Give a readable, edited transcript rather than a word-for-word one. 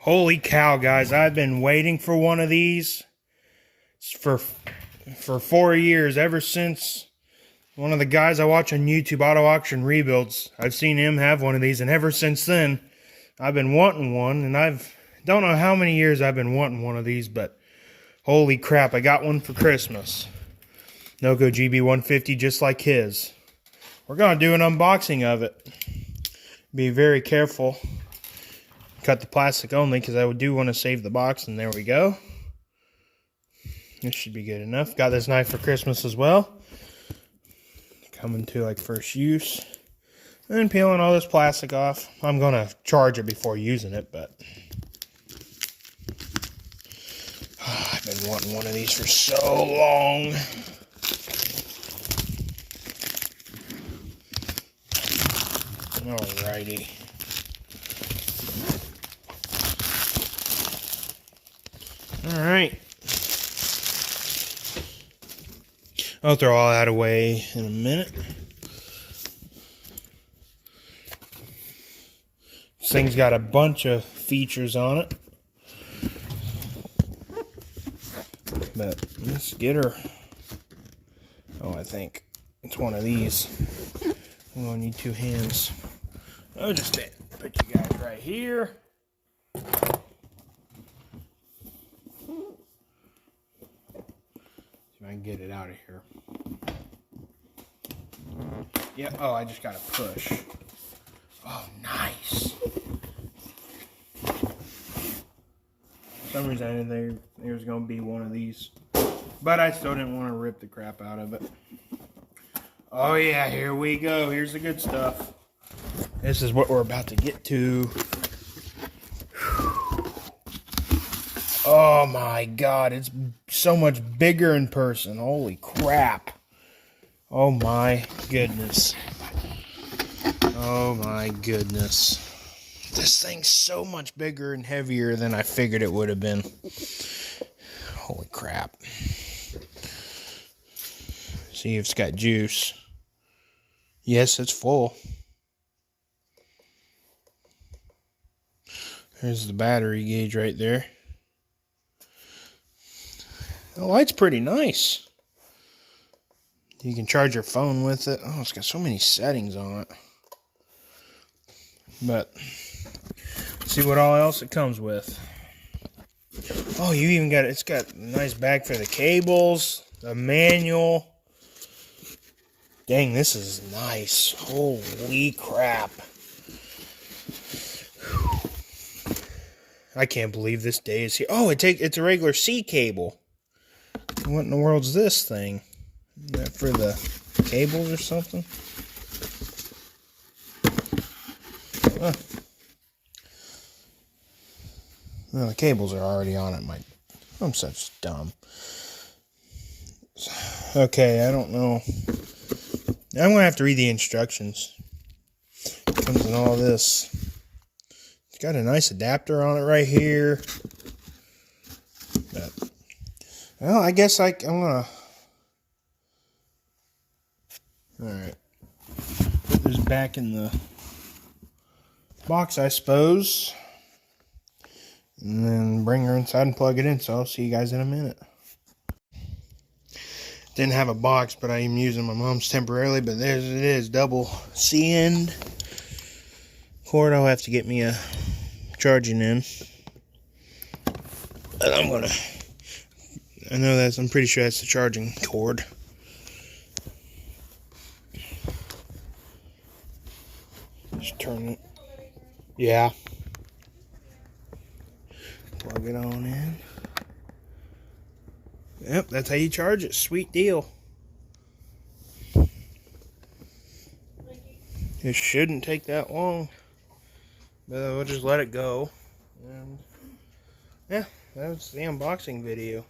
Holy cow, guys. I've been waiting for one of these for 4 years, ever since one of the guys I watch on YouTube, Auto Auction Rebuilds. I've seen him have one of these, and ever since then, I've been wanting one, and don't know how many years I've been wanting one of these, but holy crap, I got one for Christmas. Noco GB150, just like his. We're going to do an unboxing of it. Be very careful. Cut the plastic only, because I do want to save the box, and there we go. This should be good enough. Got this knife for Christmas as well. Coming to like first use. And peeling all this plastic off. I'm going to charge it before using it, but I've been wanting one of these for so long. Alrighty. Alright. I'll throw all that away in a minute. This thing's got a bunch of features on it. But let's get her. Oh, I think it's one of these. I'm gonna need two hands. I'll just put you guys right here. I can get it out of here. Yeah, oh, I just gotta push. Oh, nice. For some reason I didn't think there was gonna be one of these. But I still didn't want to rip the crap out of it. Oh yeah, here we go. Here's the good stuff. This is what we're about to get to. Oh my God, it's so much bigger in person. Holy crap. Oh my goodness. Oh my goodness. This thing's so much bigger and heavier than I figured it would have been. Holy crap. See if it's got juice. Yes, it's full. There's the battery gauge right there. The light's pretty nice. You can charge your phone with it. Oh, it's got so many settings on it. But let's see what all else it comes with. Oh, you even got it's got a nice bag for the cables, the manual. Dang, this is nice. Holy crap. I can't believe this day is here. Oh, it's a regular C cable. What in the world's this thing? Is that for the cables or something? Huh. Well, the cables are already on it. I'm such dumb. Okay, I don't know. I'm going to have to read the instructions. It comes in all this. It's got a nice adapter on it right here. But, well, I guess I'm going to... Alright. Put this back in the box, I suppose. And then bring her inside and plug it in. So I'll see you guys in a minute. Didn't have a box, but I am using my mom's temporarily. But there it is, double C-end cord. I'll have to get me a charging in. And I'm pretty sure that's the charging cord. Just turn it. Yeah. Plug it on in. Yep, that's how you charge it. Sweet deal. It shouldn't take that long. But we'll just let it go. And yeah, that's the unboxing video.